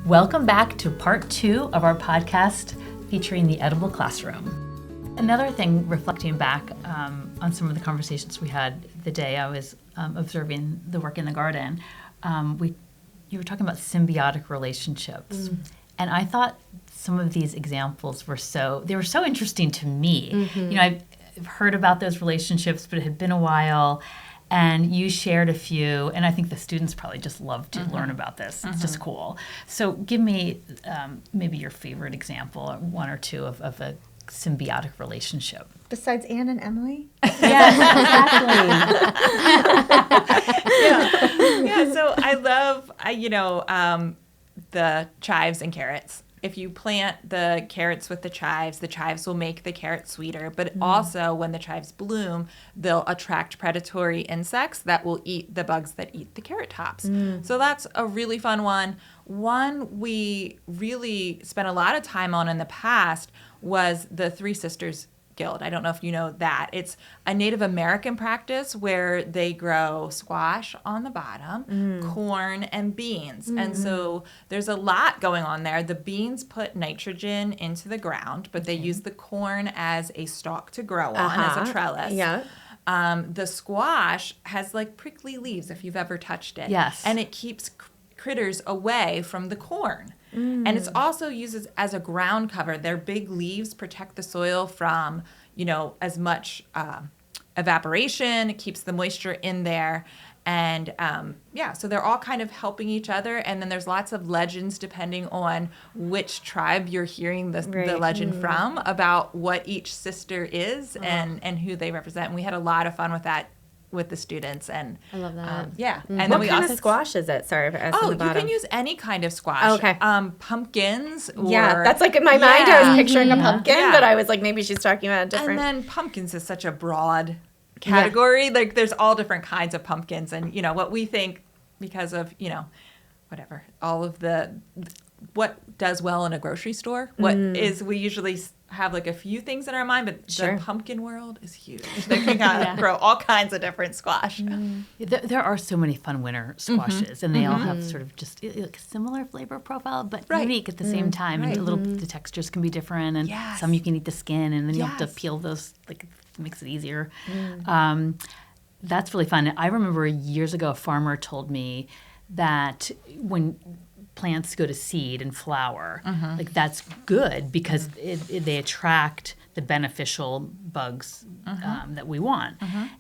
Welcome back to part 2 of our podcast featuring the edible classroom. Another thing, reflecting back on some of the conversations we had the day I was observing the work in the garden, you were talking about symbiotic relationships. And I thought some of these examples were so interesting to me. You know, I've heard about those relationships, but it had been a while. And you shared a few, and I think the students probably just love to learn about this. It's just cool. So give me maybe your favorite example, or one or two of a symbiotic relationship. Besides Anne and Emily? Yes, exactly. Yeah, so I love, the chives and carrots. If you plant the carrots with the chives will make the carrots sweeter. But also, when the chives bloom, they'll attract predatory insects that will eat the bugs that eat the carrot tops. So that's a really fun one. One we really spent a lot of time on in the past was the Three Sisters Guild. I don't know if you know that. It's a Native American practice where they grow squash on the bottom, corn, and beans. And so there's a lot going on there. The beans put nitrogen into the ground, but they use the corn as a stalk to grow on, as a trellis. Yeah. The squash has like prickly leaves if you've ever touched it. Yes. And it keeps critters away from the corn. And it's also used as a ground cover. Their big leaves protect the soil from, as much evaporation. It keeps the moisture in there. And so they're all kind of helping each other. And then there's lots of legends depending on which tribe you're hearing the legend from about what each sister is and who they represent. And we had a lot of fun with that with the students. And I love that. And what then we kind also of squash is it? Sorry for asking you about can use any kind of squash. Oh, okay. Pumpkins. Yeah, that's like in my mind. I was picturing a pumpkin, but I was like, maybe she's talking about a different. And then pumpkins is such a broad category. Yeah. Like there's all different kinds of pumpkins, and what we think because of whatever all of what does well in a grocery store. What is we usually have like a few things in our mind, but the pumpkin world is huge. They can grow all kinds of different squash. There are so many fun winter squashes, and they all have sort of just like a similar flavor profile, but unique at the same time. And the textures can be different, and some you can eat the skin, and then you have to peel those. Like it makes it easier. That's really fun. I remember years ago, a farmer told me that when plants go to seed and flower, like that's good because they attract the beneficial bugs that we want.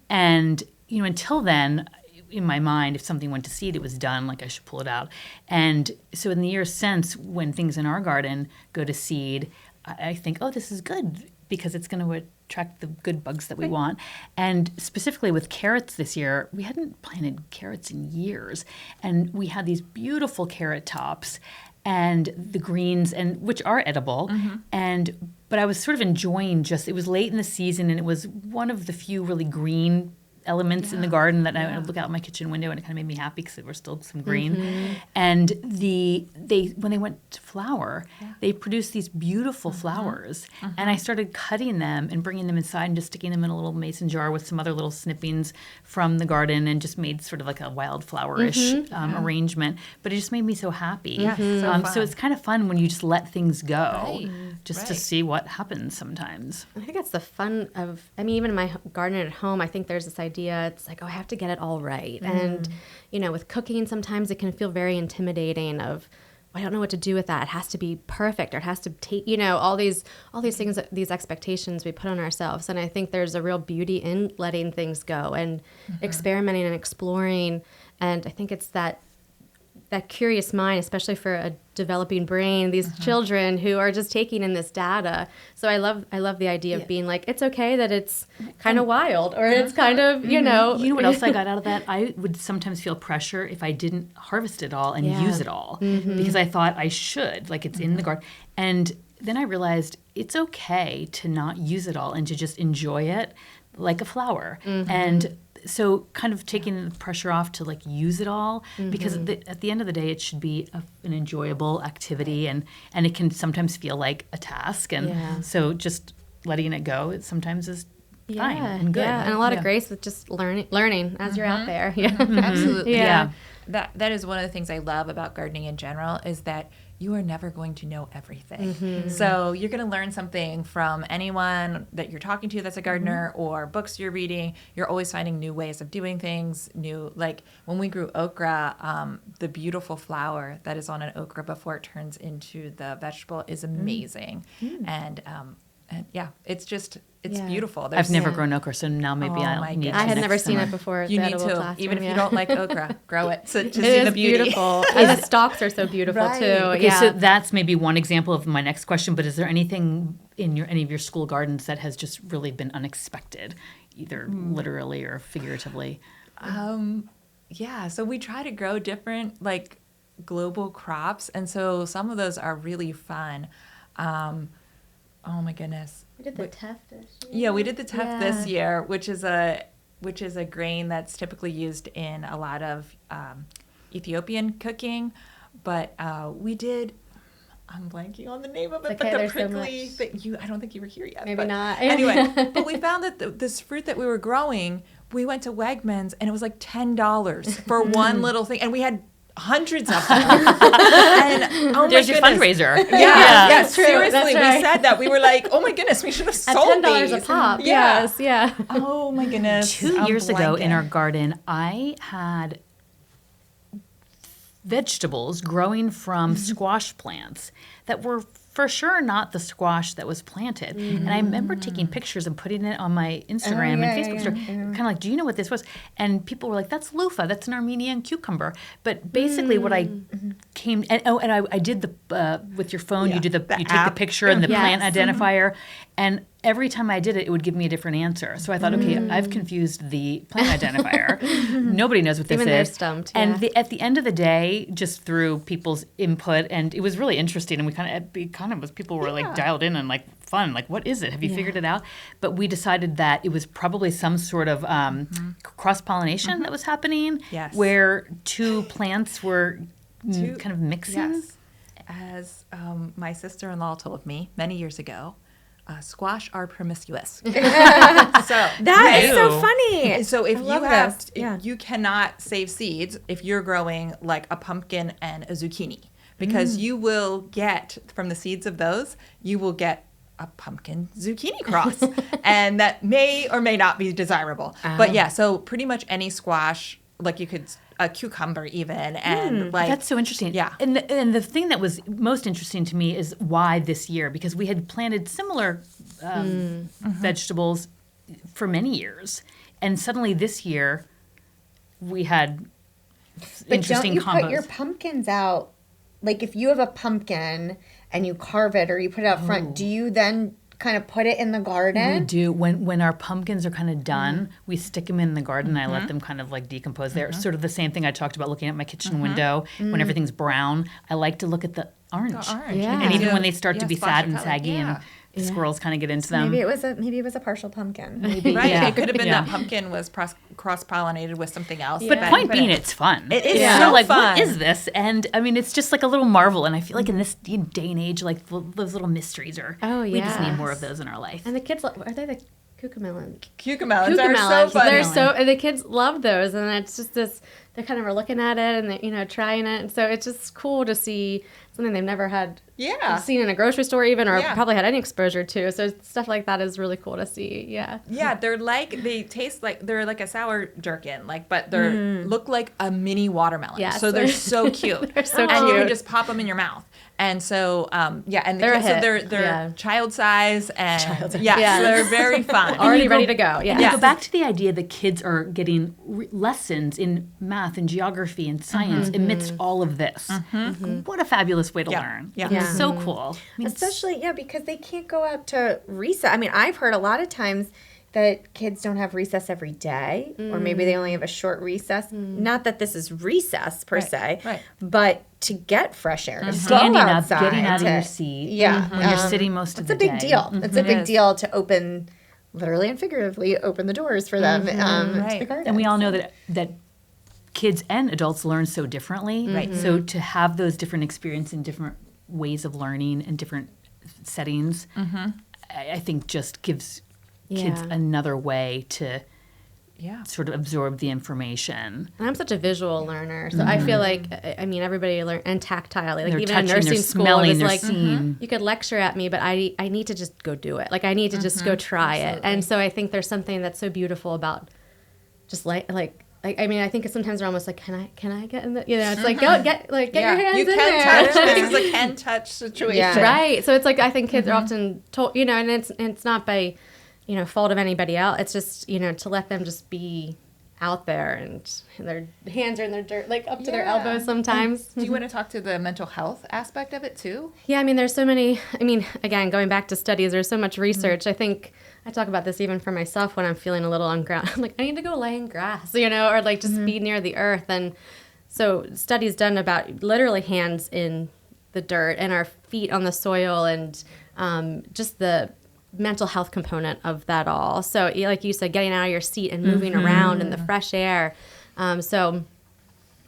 And until then, in my mind, if something went to seed, it was done. Like I should pull it out. And so in the years since, when things in our garden go to seed, I think, oh, this is good because it's going to attract the good bugs that we want. And specifically with carrots this year, we hadn't planted carrots in years. And we had these beautiful carrot tops and the greens, and which are edible. But I was sort of enjoying it was late in the season, and it was one of the few really green elements in the garden that I would look out my kitchen window, and it kind of made me happy because there was still some green. And when they went to flower, they produced these beautiful flowers, and I started cutting them and bringing them inside and just sticking them in a little mason jar with some other little snippings from the garden, and just made sort of like a wildflower-ish arrangement. But it just made me so happy. So it's kind of fun when you just let things go, to see what happens sometimes. I think that's the fun of, even in my garden at home, I think there's this idea, it's like, I have to get it all right. And, with cooking, sometimes it can feel very intimidating of, I don't know what to do with that. It has to be perfect, or it has to take, all these things, these expectations we put on ourselves. And I think there's a real beauty in letting things go and experimenting and exploring. And I think it's that curious mind, especially for a developing brain, these children who are just taking in this data. So I love the idea of being like, it's okay that it's kind of wild, or it's kind of, You know what else I got out of that? I would sometimes feel pressure if I didn't harvest it all and use it all, because I thought I should, like it's in the garden. And then I realized it's okay to not use it all and to just enjoy it like a flower. And so kind of taking the pressure off to like use it all, because at the end of the day, it should be an enjoyable activity, and it can sometimes feel like a task. And so just letting it go, it sometimes is fine and good. Yeah, and a lot of grace with just learning as you're out there. Absolutely. Yeah. That is one of the things I love about gardening in general, is that you are never going to know everything. So you're going to learn something from anyone that you're talking to that's a gardener or books you're reading. You're always finding new ways of doing things, like when we grew okra, the beautiful flower that is on an okra before it turns into the vegetable is amazing. And yeah, it's beautiful. I've never grown okra, so now maybe I'll need to. I had next never seen summer. it before. You need to, Classroom, even if you don't like okra, grow it to it see is the beauty. beautiful. And the stalks are so beautiful Right. too. Okay, so that's maybe one example of my next question, but is there anything in any of your school gardens that has just really been unexpected, either literally or figuratively? Yeah, so we try to grow different global crops, and so some of those are really fun. Oh my goodness. We did the teff this year. Yeah, we did the teff this year, which is a grain that's typically used in a lot of Ethiopian cooking. But we did, I'm blanking on the name of it, Okay, but the there's so prickly much. I don't think you were here yet. Maybe but not. Anyway, but we found that this fruit that we were growing, we went to Wegmans and it was like $10 for one little thing, and we had hundreds of them. And There's your fundraiser. Yeah, true. seriously, That's we right. said that. We were like, oh my goodness, we should have At sold $10 these. a pop. Yeah. Yes, yeah. Oh my goodness. 2 years ago in blanking. our garden, I had vegetables growing from squash plants that were for sure not the squash that was planted. And I remember taking pictures and putting it on my Instagram and Facebook story, kind of like, do you know what this was? And people were like, that's loofah, that's an Armenian cucumber. But basically what I came, I did the, with your phone, you take the app. picture and the Yes. plant identifier, and every time I did it, it would give me a different answer. So I thought, okay, I've confused the plant identifier. Nobody knows what this Even they're is. stumped, And at the end of the day, just through people's input, and it was really interesting, and we kind of was, people were like dialed in and like fun, like, what is it? Have you figured it out? But we decided that it was probably some sort of cross-pollination that was happening, Yes. where two plants were kind of mixing. Yes. As my sister-in-law told me many years ago, squash are promiscuous. So That is so funny. So if I you love have, this. Yeah. you cannot save seeds if you're growing like a pumpkin and a zucchini, because you will get from the seeds of those, you will get a pumpkin zucchini cross, and that may or may not be desirable. But yeah, so pretty much any squash, like you could a cucumber even, and like That's so interesting. Yeah. And the thing that was most interesting to me is why this year, because we had planted similar vegetables for many years, and suddenly this year we had But interesting don't you combos. put your pumpkins out? Like if you have a pumpkin and you carve it or you put it out front, do you then kind of put it in the We garden? do. When our pumpkins are kind of done, we stick them in the garden. I let them kind of like decompose. They're sort of the same thing I talked about looking at my kitchen window. When everything's brown, I like to look at the orange. Yeah. And even when they start to be splash sad of and color. saggy and the squirrels kind of get into them. Maybe it was a partial pumpkin. Maybe, right, yeah. it could have been Yeah. that pumpkin was cross-pollinated with something else. But then point put being, it- it's fun. It is You're so like, fun. what is this? And I mean, it's just like a little marvel. And I feel like in this day and age, like those little mysteries are. Oh, We just need yes. more of those in our life. And the kids, are they the cucamelons? Cucamelons are so fun. They're so, and the kids love those, and it's just this. They kind of are looking at it and they, trying it, and so it's just cool to see something they've never had seen in a grocery store even, or probably had any exposure to. So stuff like that is really cool to see. Yeah. Yeah, they taste like they're like a sour gherkin, but they're look like a mini watermelon. Yes. So they're so cute. They're so and you cute. can just pop them in your mouth. And so and the They're a kids, so hit. they're Yeah. child size and Yeah. so they're very fun. Already ready to go. Yeah. Yeah. Go back to the idea that kids are getting lessons in math and geography and science amidst all of this. What a fabulous way to learn. Yeah. Yeah. So cool. I mean, Especially, because they can't go out to recess. I mean, I've heard a lot of times that kids don't have recess every day, or maybe they only have a short recess. Not that this is recess per se, right. but to get fresh air, to standing go up, outside, getting out of to- your seat. Yeah, When you're sitting most of it's the a big day. deal. It's a It big is. deal to open, literally and figuratively, open the doors for them to the Right. garden. And we all know that kids and adults learn so differently. Right. So to have those different experiences and different ways of learning and different settings, I think just gives kids Yeah. another way to sort of absorb the information. And I'm such a visual learner, so I feel like, I mean, everybody learn, and tactile. Like They're even in touching, nursing they're school, smelling, it was they're like seeing. you could lecture at me, but I need to just go do it. Like I need to just go try it. And so I think there's something that's so beautiful about just like I mean, I think sometimes they're almost like, can I get in the, it's like, get your hands you in can there. touch. It's a can touch situation. Yeah. Right. So it's like, I think kids are often told, and it's not by, fault of anybody else. It's just, to let them just be out there, and their hands are in their dirt, like up to their elbows sometimes. Do you want to talk to the mental health aspect of it too? Yeah, I mean, there's so many, again, going back to studies, there's so much research. I think I talk about this even for myself when I'm feeling a little on ground. I'm like, I need to go lay in grass, or like just be near the earth. And so studies done about literally hands in the dirt and our feet on the soil, and just the mental health component of that all. So like you said, getting out of your seat and moving around in the fresh air. So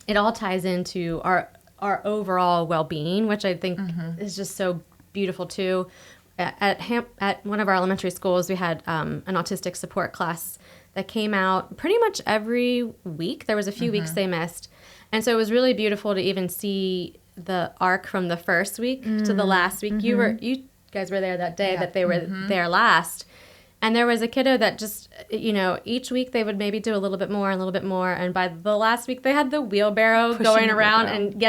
it all ties into our overall well-being, which I think is just so beautiful too. At one of our elementary schools, we had an autistic support class that came out pretty much every week. There was a few weeks they missed. And so it was really beautiful to even see the arc from the first week to the last week. You guys were there that day that they were there last. And there was a kiddo that just, each week they would maybe do a little bit more, and by the last week they had the wheelbarrow going around and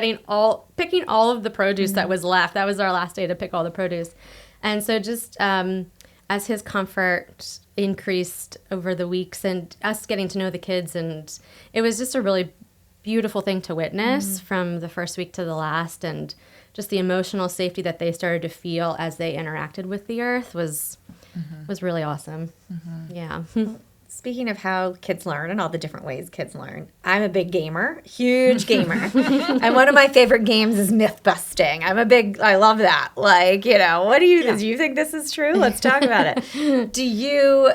picking all of the produce that was left. That was our last day to pick all the produce. And so just as his comfort increased over the weeks and us getting to know the kids, and it was just a really beautiful thing to witness from the first week to the last, and just the emotional safety that they started to feel as they interacted with the earth was really awesome. Yeah. Speaking of how kids learn and all the different ways kids learn, I'm a big gamer, huge gamer. And one of my favorite games is myth busting. I love that. Like, do you think this is true? Let's talk about it. Do you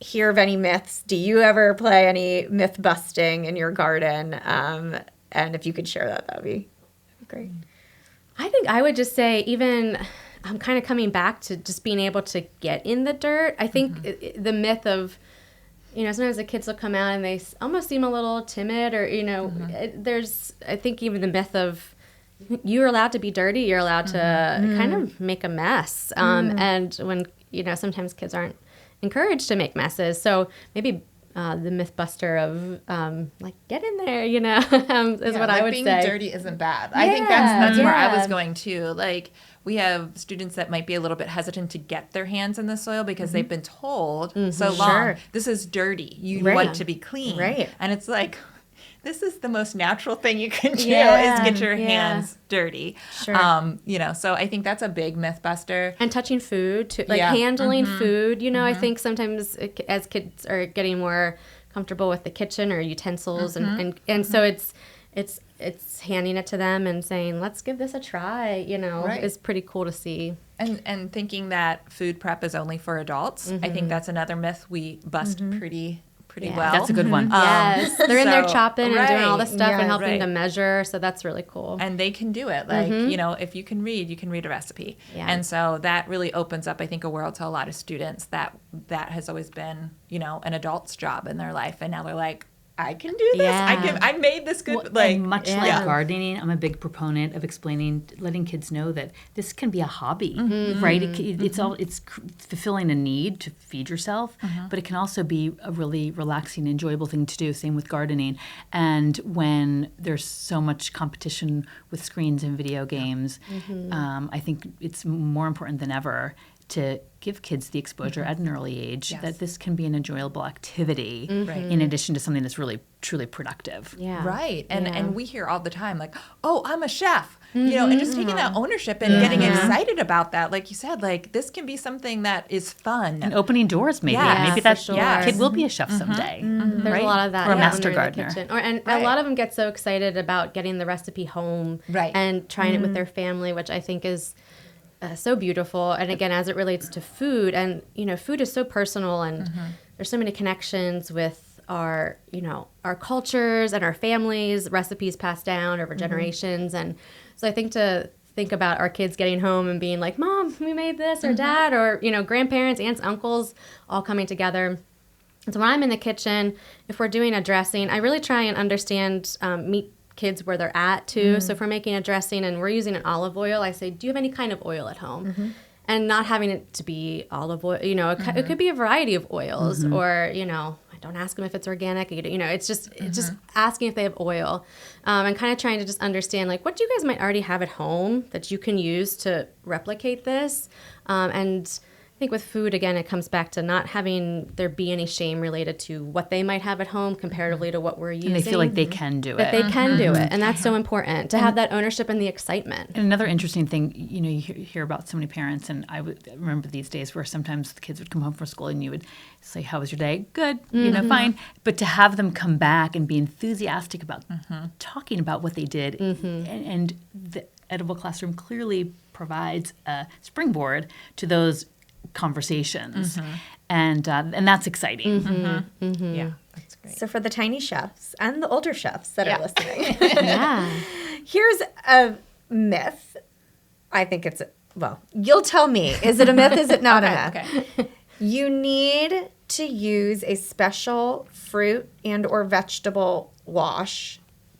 hear of any myths? Do you ever play any myth busting in your garden? And if you could share that would be great. I think I would just say, even I'm kind of coming back to just being able to get in the dirt. I think the myth of, sometimes the kids will come out and they almost seem a little timid, or, there's, I think, even the myth of you're allowed to be dirty, you're allowed to kind of make a mess. And when, sometimes kids aren't encouraged to make messes. So maybe the myth buster of get in there, is what I would being say. Being dirty isn't bad. I think that's where I was going too. Like, we have students that might be a little bit hesitant to get their hands in the soil because they've been told so long, this is dirty. You want to be clean. Right. And it's like, this is the most natural thing you can do is get your hands dirty. Sure. So I think that's a big myth buster. And touching food, too, handling food. I think sometimes as kids are getting more comfortable with the kitchen or utensils, and so it's handing it to them and saying, let's give this a try, is pretty cool to see. And thinking that food prep is only for adults. I think that's another myth we bust pretty well. That's a good one. Yes. They're in there chopping and doing all this stuff and helping to measure. So that's really cool. And they can do it. Like, if you can read a recipe. Yeah. And so that really opens up, I think, a world to a lot of students that has always been, an adult's job in their life. And now they're like, I can do this. Yeah. I made this good. Well, much like gardening, I'm a big proponent of letting kids know that this can be a hobby, right? It's fulfilling a need to feed yourself, but it can also be a really relaxing, enjoyable thing to do. Same with gardening. And when there's so much competition with screens and video games, I think it's more important than ever to give kids the exposure at an early age that this can be an enjoyable activity in addition to something that's really, truly productive. Yeah. Right. And we hear all the time, like, oh, I'm a chef, and just taking that ownership and getting excited about that. Like you said, like, this can be something that is fun. And opening doors, maybe. Yeah, maybe that kid will be a chef Mm-hmm. someday. There's a lot of that. Or a master when they're in the gardener. kitchen. A lot of them get so excited about getting the recipe home and trying it with their family, which I think is so beautiful. And again, as it relates to food, and food is so personal, and there's so many connections with our cultures and our families, recipes passed down over generations. And so I think about our kids getting home and being like, Mom, we made this, or Dad, or grandparents, aunts, uncles, all coming together So when I'm in the kitchen, if we're doing a dressing, I really try and understand, meet kids where they're at too. So if we're making a dressing and we're using an olive oil, I say, do you have any kind of oil at home? And not having it to be olive oil, it could be a variety of oils, or, I don't ask them if it's organic, it's just asking if they have oil, and kind of trying to just understand, like, what you guys might already have at home that you can use to replicate this. And I think with food, again, it comes back to not having there be any shame related to what they might have at home comparatively to what we're using. And they feel like they can do it. That they can do it. And that's so important, to have that ownership and the excitement. And another interesting thing, you hear about so many parents, and I would remember these days where sometimes the kids would come home from school and you would say, how was your day? Good, fine. But to have them come back and be enthusiastic about talking about what they did, and the Edible Classroom clearly provides a springboard to those conversations, and that's exciting. Yeah, that's great. So for the tiny chefs and the older chefs that are listening, here's a myth. I think it's you'll tell me. Is it a myth? Is it not a myth? Okay. You need to use a special fruit and or vegetable wash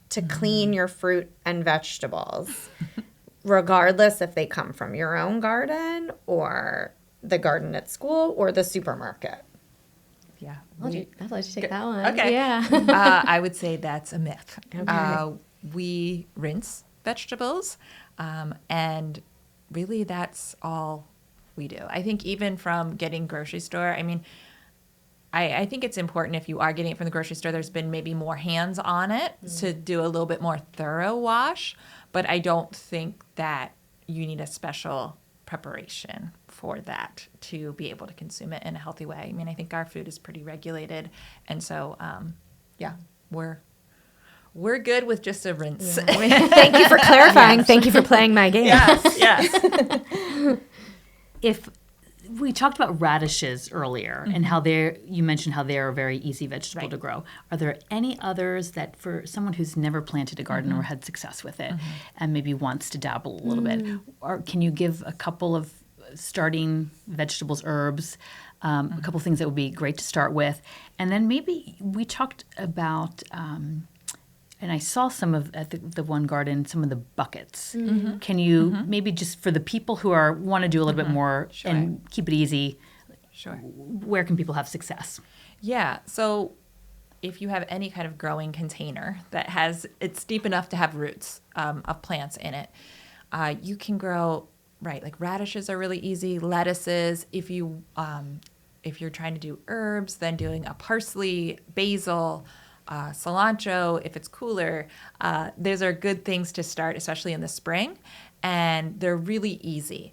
to clean your fruit and vegetables, regardless if they come from your own garden or the garden at school or the supermarket. Yeah. I'll let you take that one. Okay. Yeah. I would say that's a myth. Okay. We rinse vegetables, and really that's all we do. I think even from getting grocery store, I think it's important if you are getting it from the grocery store, there's been maybe more hands on it to do a little bit more thorough wash, but I don't think that you need a special preparation for that to be able to consume it in a healthy way. I think our food is pretty regulated, and so we're good with just a rinse. Yeah. Thank you for clarifying. Yes. Thank you for playing my game. Yes. If we talked about radishes earlier, and how you mentioned how they're a very easy vegetable to grow. Are there any others that, for someone who's never planted a garden or had success with it, and maybe wants to dabble a little bit, or can you give a couple of starting vegetables, herbs, a couple of things that would be great to start with? And then maybe we talked about, and I saw some of at the one garden, some of the buckets. Can you maybe just for the people who want to do a little bit more and keep it easy, where can people have success? Yeah, so if you have any kind of growing container that it's deep enough to have roots of plants in it, you can grow, like radishes are really easy, lettuces. If you're trying to do herbs, then doing a parsley, basil, cilantro, if it's cooler, those are good things to start, especially in the spring, and they're really easy.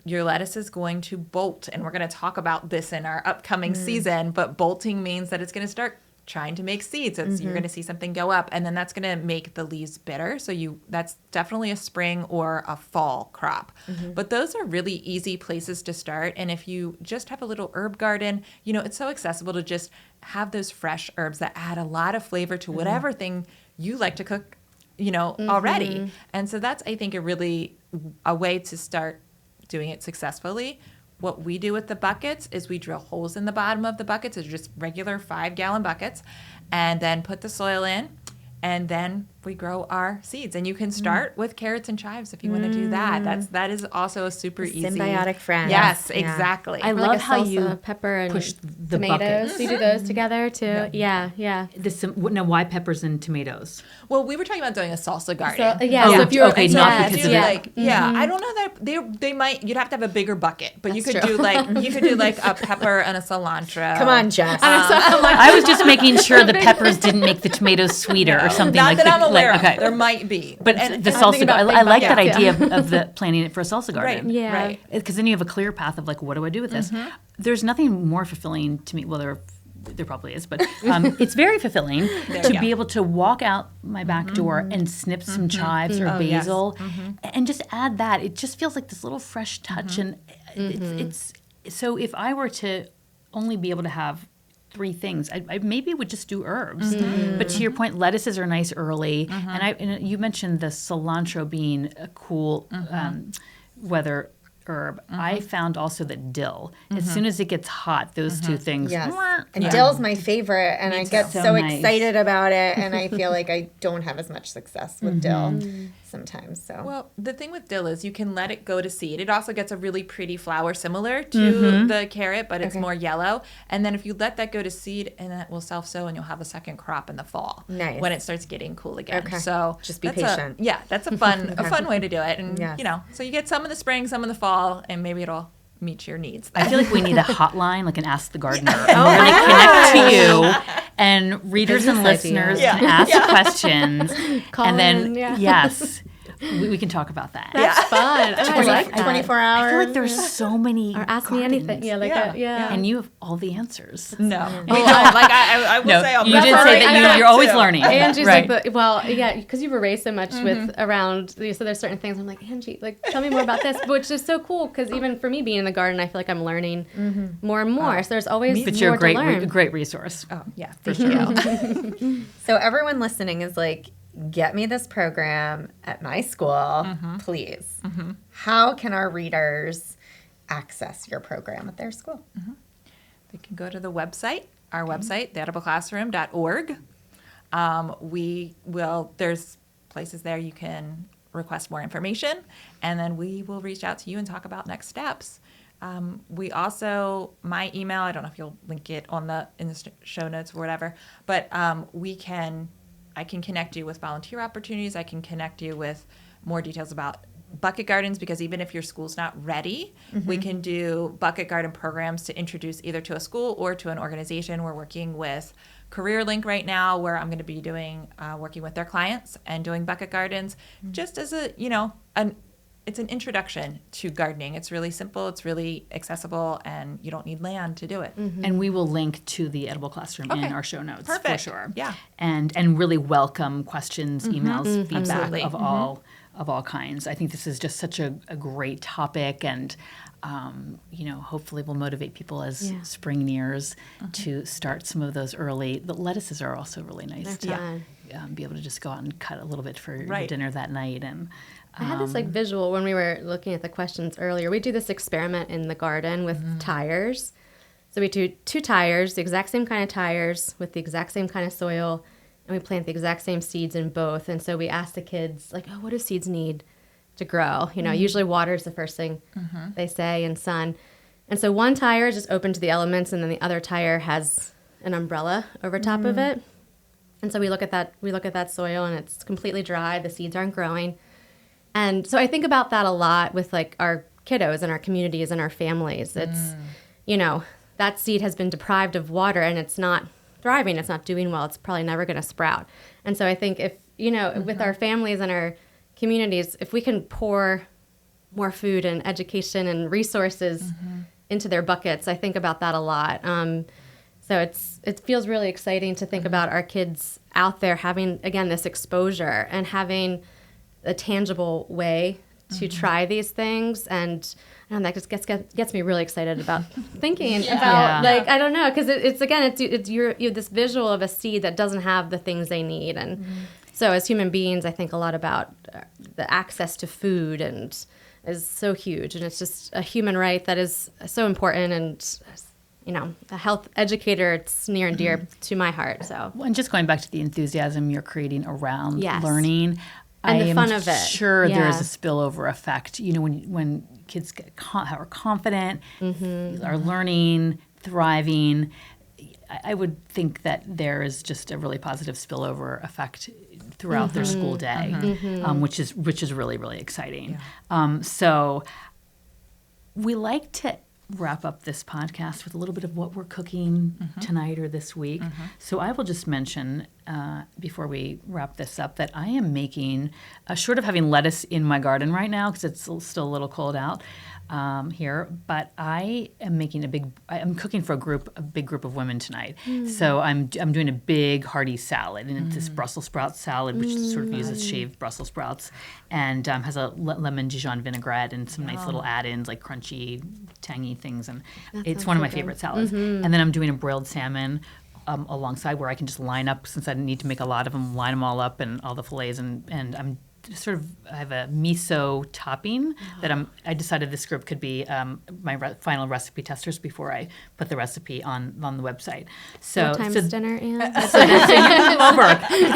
Your lettuce is going to bolt, and we're going to talk about this in our upcoming season, but bolting means that it's going to start trying to make seeds. You're going to see something go up, and then that's going to make the leaves bitter. So that's definitely a spring or a fall crop. But those are really easy places to start. And if you just have a little herb garden, it's so accessible to just have those fresh herbs that add a lot of flavor to whatever thing you like to cook, already. And so that's, I think, a way to start doing it successfully. What we do with the buckets is we drill holes in the bottom of the buckets. It's just regular 5-gallon buckets, and then put the soil in, and then we grow our seeds. And you can start with carrots and chives if you want to do that. That is also a super easy symbiotic friend. Yes, exactly. I love how you pepper and push the tomatoes. buckets. You do those together too. Yeah. Now, why peppers and tomatoes? Well, we were talking about doing a salsa garden. So if you're okay, not because of it. I don't know that they might. You'd have to have a bigger bucket, but you could do like a pepper and a cilantro. Come on, Jess. I was just making sure the peppers didn't make the tomatoes sweeter or something not like that I'm aware of. Okay. There might be, but the salsa. I like that idea of the planning it for a salsa garden. Right. Yeah. Right. Because then you have a clear path of what do I do with this? There's nothing more fulfilling to me. Well, there probably is, but it's very fulfilling to be able to walk out my back door and snip some chives or basil, and just add that. It just feels like this little fresh touch, and it's so. If I were to only be able to have 3 things, I maybe would just do herbs. But to your point, lettuces are nice early, and you mentioned the cilantro being a cool weather herb. I found also that dill, as soon as it gets hot, those two things. Yes. And dill's my favorite, and I get so nice. excited about it, and I feel like I don't have as much success with dill sometimes. So Well, the thing with dill is you can let it go to seed. It also gets a really pretty flower similar to the carrot, but it's more yellow. And then if you let that go to seed, and it will self-sow, and you'll have a second crop in the fall. Nice. When it starts getting cool again. Okay. So Just be that's patient. that's a fun way to do it. And Yes. you know, so you get some in the spring, some in the fall, and maybe it'll meet your needs. I feel like we need a hotline, like an Ask the Gardener. And we're going to connect to you, and readers and listeners can ask questions. Call and then, in, yes, we can talk about that. That's fun. I like that. 24 I hours. feel like there's so many Or ask me anything. Yeah, like and you have all the answers. No, we don't. Like I will say, you did say that you're always learning. Angie's right. like, because you've erased so much with around, so there's certain things I'm like, Angie, like, tell me more about this, which is so cool because even for me being in the garden, I feel like I'm learning more and more. So there's always But more you're a to learn. great resource. Oh yeah, for sure. So everyone listening is like, get me this program at my school, please. How can our readers access your program at their school? They can go to the website, our website, theedibleclassroom.org. There's places there you can request more information, and then we will reach out to you and talk about next steps. We also, my email, I don't know if you'll link it in the show notes or whatever, but I can connect you with volunteer opportunities. I can connect you with more details about bucket gardens, because even if your school's not ready, we can do bucket garden programs to introduce either to a school or to an organization. We're working with CareerLink right now, where I'm going to be working with their clients and doing bucket gardens, just as it's an introduction to gardening. It's really simple, it's really accessible, and you don't need land to do it. And we will link to the Edible Classroom in our show notes Perfect. for sure. Yeah. And really welcome questions, emails, feedback Absolutely. of all kinds. I think this is just such a great topic, and hopefully will motivate people as spring nears to start some of those early. The lettuces are also really nice to be able to just go out and cut a little bit for your dinner that night. And I had this visual when we were looking at the questions earlier. We do this experiment in the garden with tires. So we do 2 tires, the exact same kind of tires with the exact same kind of soil, and we plant the exact same seeds in both. And so we ask the kids, like, what do seeds need to grow? Usually water is the first thing they say, and sun. And so one tire is just open to the elements, and then the other tire has an umbrella over top of it. And so we look at that soil, and it's completely dry. The seeds aren't growing. And so I think about that a lot with like our kiddos and our communities and our families. It's, that seed has been deprived of water and it's not thriving. It's not doing well. It's probably never going to sprout. And so I think if, with our families and our communities, if we can pour more food and education and resources into their buckets, I think about that a lot. So it feels really exciting to think about our kids out there having, again, this exposure and having a tangible way to try these things, and that just gets me really excited about thinking about I don't know, because it's you're this visual of a seed that doesn't have the things they need, and so as human beings, I think a lot about the access to food and is so huge, and it's just a human right that is so important, and a health educator, it's near and dear to my heart. So, and just going back to the enthusiasm you're creating around learning. And I the fun of it. Sure, there is a spillover effect. When kids are confident, are learning, thriving, I would think that there is just a really positive spillover effect throughout their school day, which is really, really exciting. Yeah. So we like to wrap up this podcast with a little bit of what we're cooking tonight or this week. So I will just mention before we wrap this up that I am making, short of having lettuce in my garden right now because it's still a little cold out here, but I am making I'm cooking for a big group of women tonight. So I'm doing a big hearty salad, and it's this Brussels sprout salad, which sort of uses shaved Brussels sprouts and has a lemon Dijon vinaigrette and some nice little add-ins like crunchy, tangy things, and it's one of my favorite salads. And then I'm doing a broiled salmon alongside, where I can just line up, since I need to make a lot of them, line them all up and all the fillets, and I'm I have a miso topping that I decided this group could be my final recipe testers before I put the recipe on the website. So dinner, Anne? so you can come over.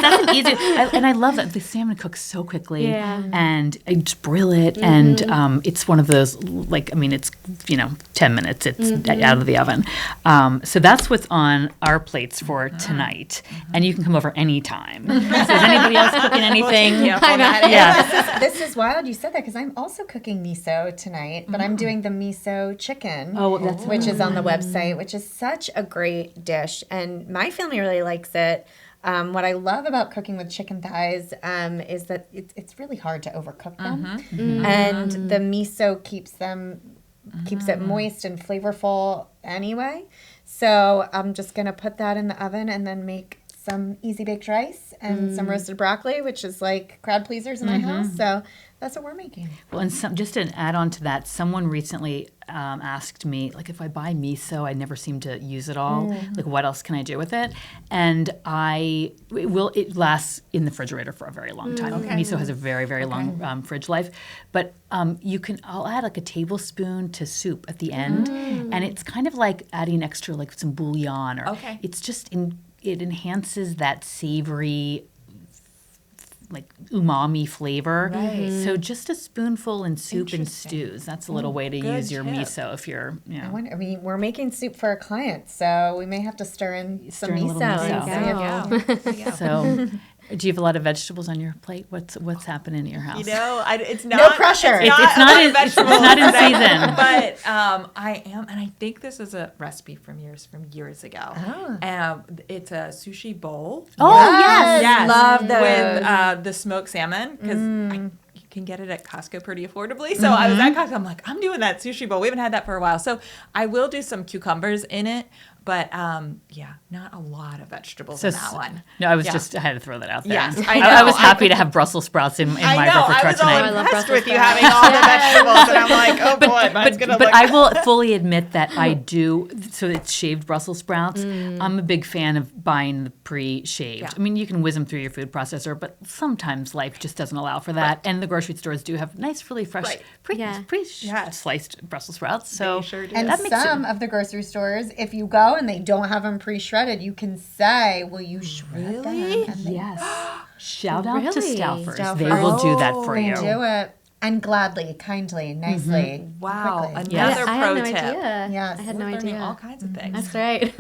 That's an easy, and I love that the salmon cooks so quickly, and I just broil it, and it's one of those it's 10 minutes, it's out of the oven. So that's what's on our plates for tonight, and you can come over anytime. So is anybody else cooking anything? Yeah. This is wild you said that because I'm also cooking miso tonight, but I'm doing the miso chicken, which is on the website, which is such a great dish, and my family really likes it. What I love about cooking with chicken thighs is that it's really hard to overcook them, and the miso keeps it moist and flavorful anyway. So I'm just gonna put that in the oven and then make some easy baked rice and some roasted broccoli, which is like crowd pleasers in my house. So that's what we're making. Well, and just an add on to that, someone recently asked me, if I buy miso, I never seem to use it all. What else can I do with it? And it lasts in the refrigerator for a very long time. Miso has a very, very long fridge life. But I'll add a tablespoon to soup at the end. And it's kind of like adding extra, some bouillon. It's just it enhances that savory, umami flavor. Right. So just a spoonful in soup and stews. That's a little way to use your miso if you're, we're making soup for a client, so we may have to stir in some miso. There you go. So do you have a lot of vegetables on your plate? What's happening at your house? It's not. No pressure. It's not in season. But I am, and I think this is a recipe from years ago. It's a sushi bowl. Oh yes. Love those with the smoked salmon because you can get it at Costco pretty affordably. So I was at Costco. I'm like, I'm doing that sushi bowl. We haven't had that for a while. So I will do some cucumbers in it. But, not a lot of vegetables in that one. No, I had to throw that out there. Yes, I was happy to have Brussels sprouts in my repertoire tonight. I was all impressed with you having all the vegetables, and I'm like, oh boy, mine's going to look... But I will fully admit that I do, so it's shaved Brussels sprouts. I'm a big fan of buying the pre-shaved. Yeah. I mean, you can whiz them through your food processor, but sometimes life just doesn't allow for that. Right. And the grocery stores do have nice, really fresh, pre-sliced Brussels sprouts. So they sure do. And some of the grocery stores, if you go and they don't have them pre-shredded, you can say, will you shred them? Yes. Shout out to Stouffer's. They will do that for you. They do it. And gladly, kindly, nicely. Wow. Quickly. Another pro tip. Yes. I had no idea. All kinds of things. That's right.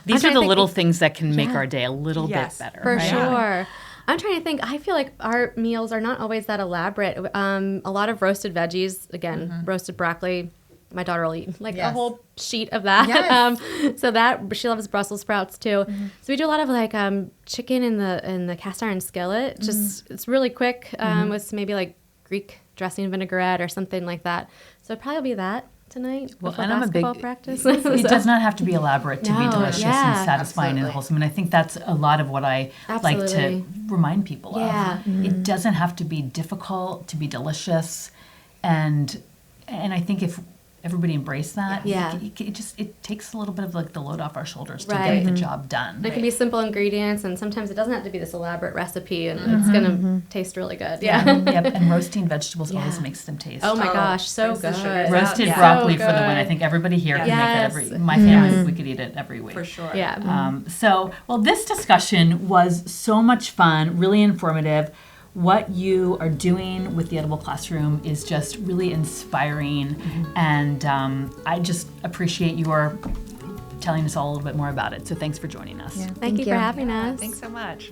These are the little things that can make our day a little bit better. For sure. I'm trying to think. I feel like our meals are not always that elaborate. A lot of roasted veggies. Again, roasted broccoli. My daughter will eat a whole sheet of that. Yes. So that she loves Brussels sprouts too. So we do a lot of chicken in the cast iron skillet. Just it's really quick with maybe Greek dressing vinaigrette or something like that. So it'd probably be that tonight before basketball practice. It does not have to be elaborate to be delicious and satisfying and wholesome. And I think that's a lot of what I like to remind people of. It doesn't have to be difficult to be delicious, and I think if everybody embrace that. It takes a little bit of the load off our shoulders to get the job done. It can be simple ingredients, and sometimes it doesn't have to be this elaborate recipe, and it's going to taste really good. And roasting vegetables always makes them taste. Oh my gosh, so good. Roasted broccoli for the win. I think everybody here can make that my family, we could eat it every week. For sure. Yeah. This discussion was so much fun, really informative. What you are doing with the Edible Classroom is just really inspiring, and I just appreciate your telling us all a little bit more about it. So thanks for joining us. Thank you for having us. Thanks so much.